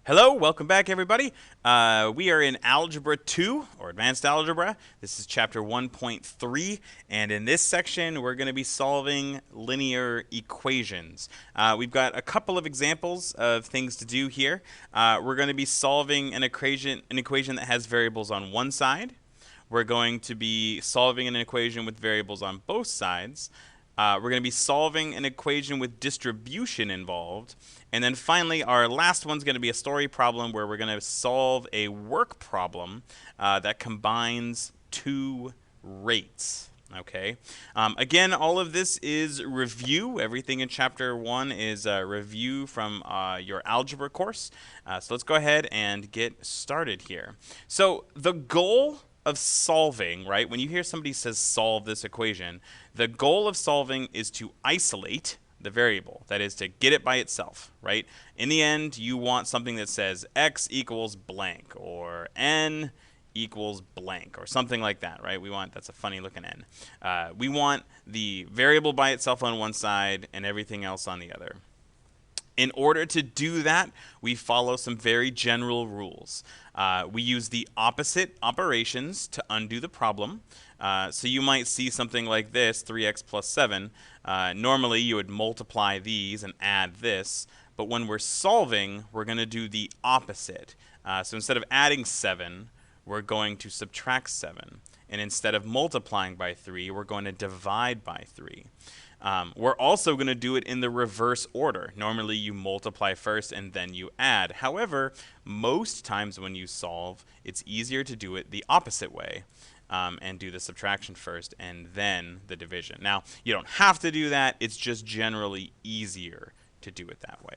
Hello, welcome back, everybody. We are in Algebra 2, or Advanced Algebra. This is Chapter 1.3, and in this section, we're going to be solving linear equations. We've got a couple of examples of things to do here. We're going to be solving an equation that has variables on one side. We're going to be solving an equation with variables on both sides. We're going to be solving an equation with distribution involved. And then finally, our last one's going to be a story problem where we're going to solve a work problem that combines two rates. Okay. Again, all of this is review. Everything in Chapter 1 is a review from your algebra course. So let's go ahead and get started here. So the goal of solving, right, when you hear somebody says solve this equation, the goal of solving is to isolate the variable, that is to get it by itself, right? In the end, you want something that says x equals blank or n equals blank or something like that, right? That's a funny looking n. We want the variable by itself on one side and everything else on the other. In order to do that, we follow some very general rules. We use the opposite operations to undo the problem. So you might see something like this, 3x plus 7. Normally, you would multiply these and add this. But when we're solving, we're going to do the opposite. So instead of adding 7, we're going to subtract 7. And instead of multiplying by 3, we're going to divide by 3. We're also going to do it in the reverse order. Normally you multiply first and then you add. However, most times when you solve, it's easier to do it the opposite way and do the subtraction first and then the division. Now, you don't have to do that. It's just generally easier to do it that way.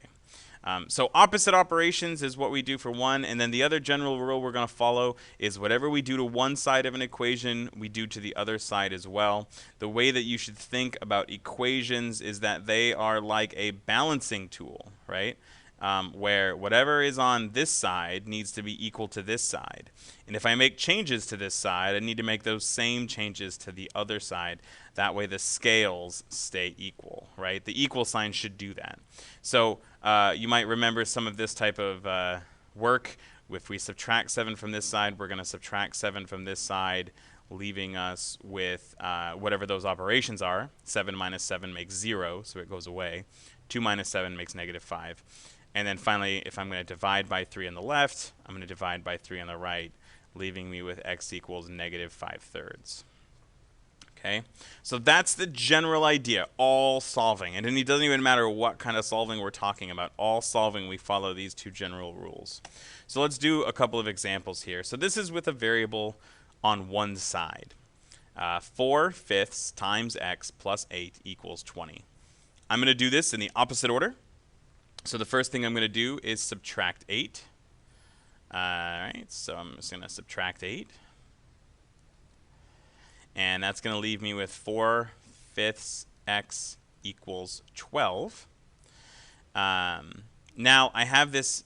So opposite operations is what we do for one, and then the other general rule we're going to follow is whatever we do to one side of an equation, we do to the other side as well. The way that you should think about equations is that they are like a balancing tool, right? Where whatever is on this side needs to be equal to this side. And if I make changes to this side, I need to make those same changes to the other side. That way the scales stay equal, right? The equal sign should do that. So you might remember some of this type of work. If we subtract 7 from this side, we're going to subtract 7 from this side, leaving us with whatever those operations are. 7 minus 7 makes 0, so it goes away. 2 minus 7 makes negative 5. And then finally, if I'm going to divide by 3 on the left, I'm going to divide by 3 on the right, leaving me with x equals negative 5/3. Okay, so that's the general idea, all solving. And it doesn't even matter what kind of solving we're talking about. All solving, we follow these two general rules. So let's do a couple of examples here. So this is with a variable on one side. 4/5 times x plus 8 equals 20. I'm going to do this in the opposite order. So the first thing I'm going to do is subtract 8. All right, so I'm just going to subtract 8. And that's going to leave me with 4/5 x equals 12. Now I have this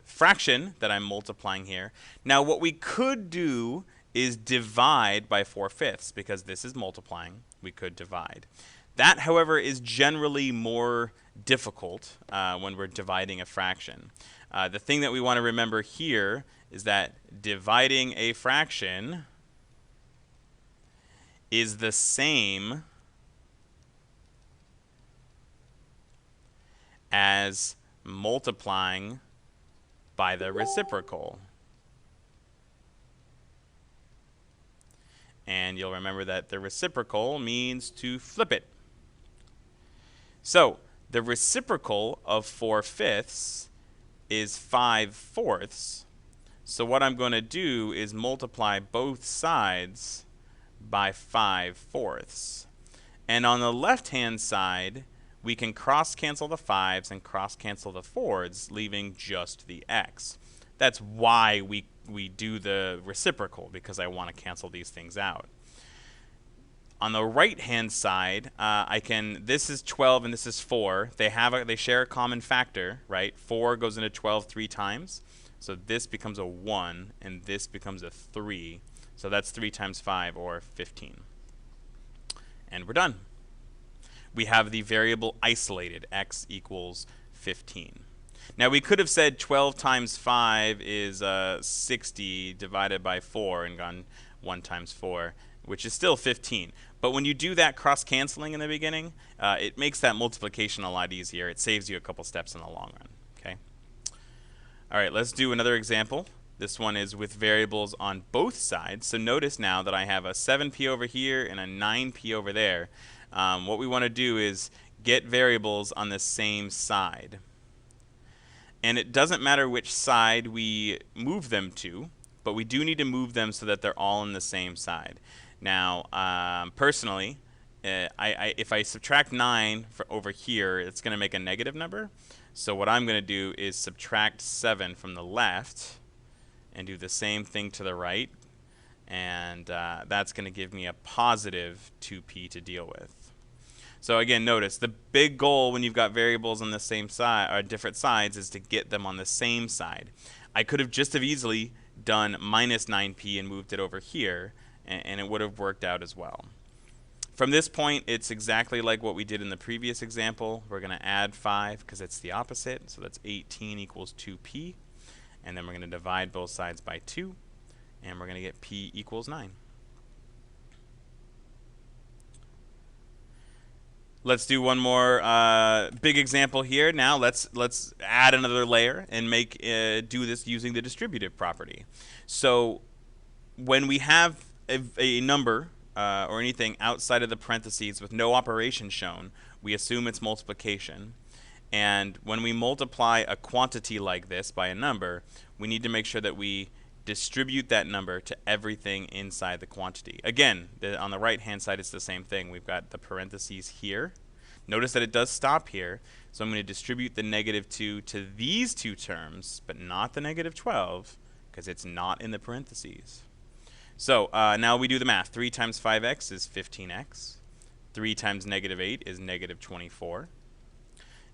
fraction that I'm multiplying here. Now what we could do is divide by 4/5 because this is multiplying. We could divide. That, however, is generally more difficult when we're dividing a fraction. The thing that we want to remember here is that dividing a fraction is the same as multiplying by the reciprocal. And you'll remember that the reciprocal means to flip it. So the reciprocal of 4/5 is 5/4. So what I'm going to do is multiply both sides by 5/4. And on the left-hand side, we can cross-cancel the 5s and cross-cancel the 4s, leaving just the x. That's why we do the reciprocal, because I want to cancel these things out. On the right-hand side, this is 12 and this is 4. They share a common factor, right? 4 goes into 12 3 times. So this becomes a 1 and this becomes a 3. So that's 3 times 5, or 15. And we're done. We have the variable isolated, x equals 15. Now we could have said 12 times 5 is 60 divided by 4 and gone 1 times 4, which is still 15. But when you do that cross-canceling in the beginning, it makes that multiplication a lot easier. It saves you a couple steps in the long run. Okay. All right, let's do another example. This one is with variables on both sides. So notice now that I have a 7p over here and a 9p over there. What we want to do is get variables on the same side. And it doesn't matter which side we move them to, but we do need to move them so that they're all on the same side. Now, personally, if I subtract 9 over here, it's going to make a negative number. So what I'm going to do is subtract 7 from the left and do the same thing to the right. And that's going to give me a positive 2p to deal with. So again, notice the big goal when you've got variables on the same side or different sides is to get them on the same side. I could have just as easily done minus 9p and moved it over here, and it would have worked out as well. From this point, it's exactly like what we did in the previous example. We're going to add 5 because it's the opposite. So that's 18 equals 2p. And then we're going to divide both sides by 2. And we're going to get p equals 9. Let's do one more big example here. Now let's add another layer and do this using the distributive property. So when we have a number or anything outside of the parentheses with no operation shown, we assume it's multiplication. And when we multiply a quantity like this by a number, we need to make sure that we distribute that number to everything inside the quantity. Again, on the right-hand side, it's the same thing. We've got the parentheses here. Notice that it does stop here. So I'm going to distribute the negative 2 to these two terms, but not the negative 12, because it's not in the parentheses. So now we do the math. 3 times 5x is 15x. 3 times negative 8 is negative 24.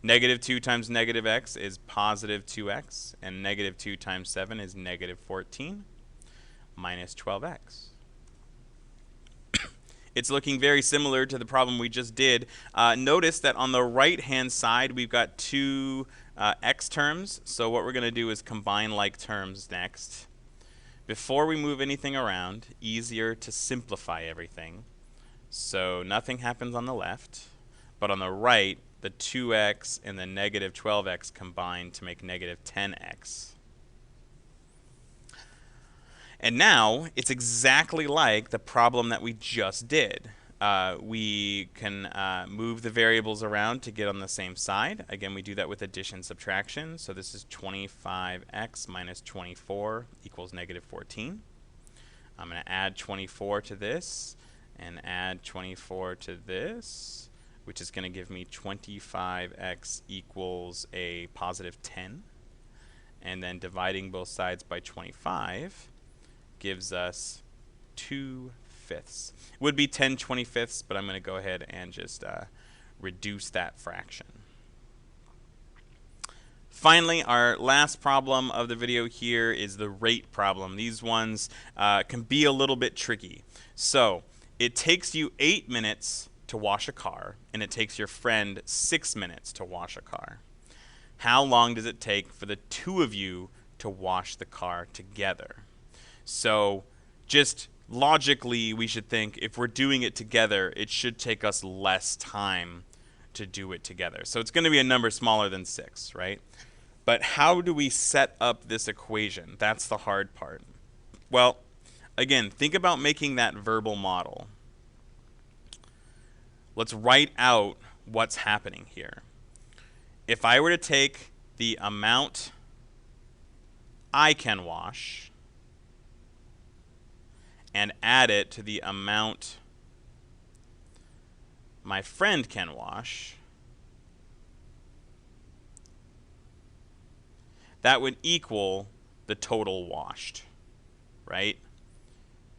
Negative 2 times negative x is positive 2x, and negative 2 times 7 is negative 14 minus 12x. It's looking very similar to the problem we just did. Notice that on the right-hand side, we've got two x terms. So what we're going to do is combine like terms next. Before we move anything around, easier to simplify everything. So nothing happens on the left, but on the right, the 2x and the negative 12x combine to make negative 10x. And now it's exactly like the problem that we just did. We can move the variables around to get on the same side. Again, we do that with addition subtraction. So this is 25x minus 24 equals negative 14. I'm going to add 24 to this and add 24 to this, which is going to give me 25x equals a positive 10. And then dividing both sides by 25 gives us 2/5. It would be 10/25, but I'm going to go ahead and just reduce that fraction. Finally, our last problem of the video here is the rate problem. These ones can be a little bit tricky. So it takes you 8 minutes to wash a car, and it takes your friend 6 minutes to wash a car. How long does it take for the two of you to wash the car together? So just logically, we should think if we're doing it together, it should take us less time to do it together. So it's going to be a number smaller than 6, right? But how do we set up this equation? That's the hard part. Well, again, think about making that verbal model. Let's write out what's happening here. If I were to take the amount I can wash and add it to the amount my friend can wash, that would equal the total washed, right?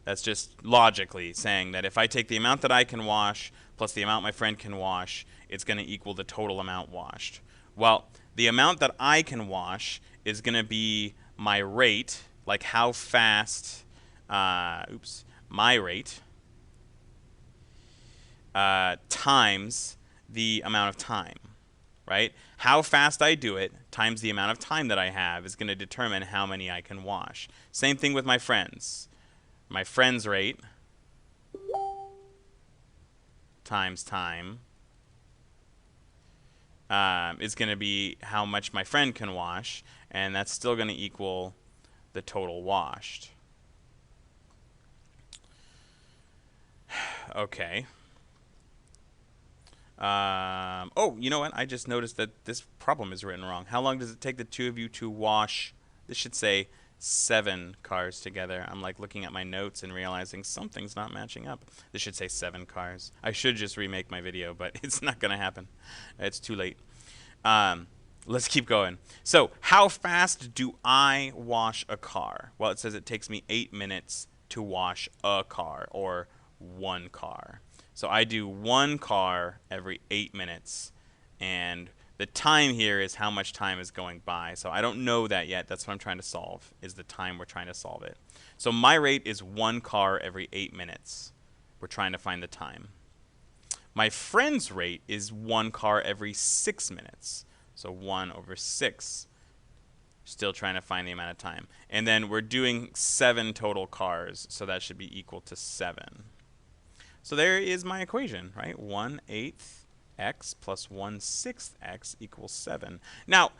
That's just logically saying that if I take the amount that I can wash plus the amount my friend can wash, it's going to equal the total amount washed. Well, the amount that I can wash is going to be my rate, like how fast, my rate, times the amount of time, right? how fast I do it times the amount of time that I have is going to determine how many I can wash. Same thing with my friends. My friends rate times time is going to be how much my friend can wash, and that's still going to equal the total washed. Okay. Oh, you know what? I just noticed that this problem is written wrong. How long does it take the two of you to wash? This should say 7 cars together. I'm like looking at my notes and realizing something's not matching up. This should say 7 cars. I should just remake my video, but it's not going to happen. It's too late. Let's keep going. So how fast do I wash a car? Well, it says it takes me 8 minutes to wash a car, or 1 car. So I do 1 car every 8 minutes, and the time here is how much time is going by. So I don't know that yet. That's what I'm trying to solve, is the time we're trying to solve it. So my rate is 1 car every 8 minutes. We're trying to find the time. My friend's rate is 1 car every 6 minutes. So 1 over 6. Still trying to find the amount of time. And then we're doing 7 total cars, so that should be equal to 7. So there is my equation, right? 1/8 x plus 1/6 x equals 7. Now,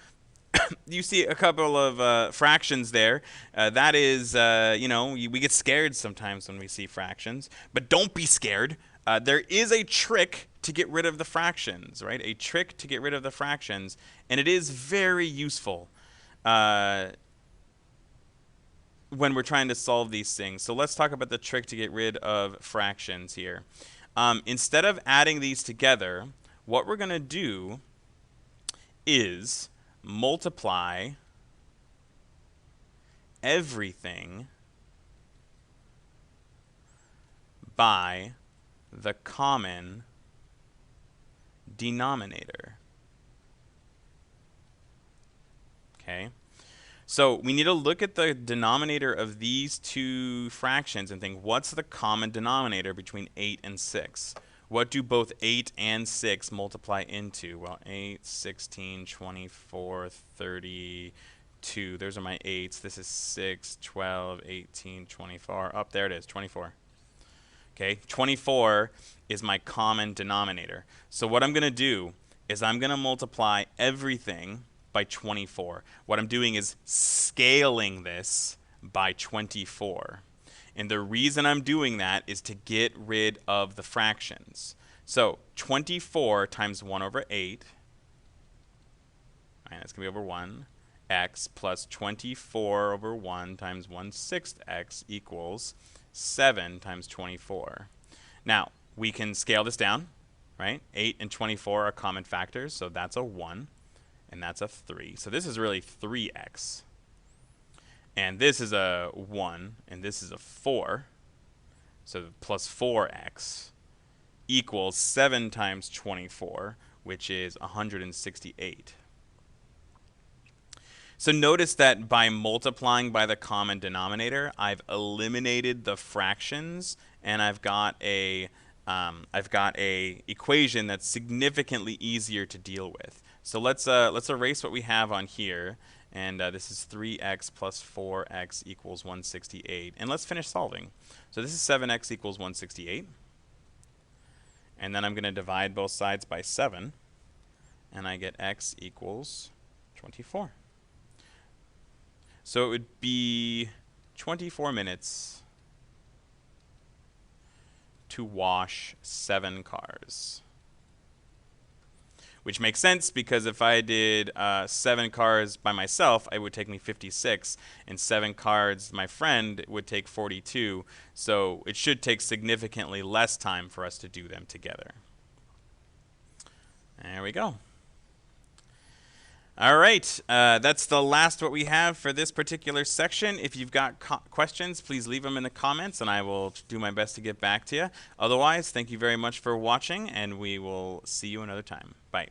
you see a couple of fractions there. That is, you know, we get scared sometimes when we see fractions. But don't be scared. There is a trick to get rid of the fractions, right? A trick to get rid of the fractions. And it is very useful when we're trying to solve these things. So let's talk about the trick to get rid of fractions here. Instead of adding these together, what we're going to do is multiply everything by the common denominator. Okay? So we need to look at the denominator of these two fractions and think, what's the common denominator between 8 and 6? What do both 8 and 6 multiply into? Well, 8, 16, 24, 32. Those are my 8s. This is 6, 12, 18, 24. Up there it is, 24. Okay, 24 is my common denominator. So what I'm going to do is I'm going to multiply everything by 24. What I'm doing is scaling this by 24. And the reason I'm doing that is to get rid of the fractions. So 24 times 1 over 8, right, that's going to be over 1, x plus 24 over 1 times 1/6 x equals 7 times 24. Now, we can scale this down, right? 8 and 24 are common factors, so that's a 1. And that's a 3. So this is really 3x. And this is a 1, and this is a 4. So plus 4x equals 7 times 24, which is 168. So notice that by multiplying by the common denominator, I've eliminated the fractions, and I've got a equation that's significantly easier to deal with. So let's erase what we have on here, and this is 3x plus 4x equals 168. And let's finish solving. So this is 7x equals 168. And then I'm going to divide both sides by 7, and I get x equals 24. So it would be 24 minutes to wash 7 cars. Which makes sense, because if I did 7 cars by myself, it would take me 56, and 7 cars my friend would take 42. So it should take significantly less time for us to do them together. There we go. All right, that's the last what we have for this particular section. If you've got questions, please leave them in the comments, and I will do my best to get back to you. Otherwise, thank you very much for watching, and we will see you another time. Bye.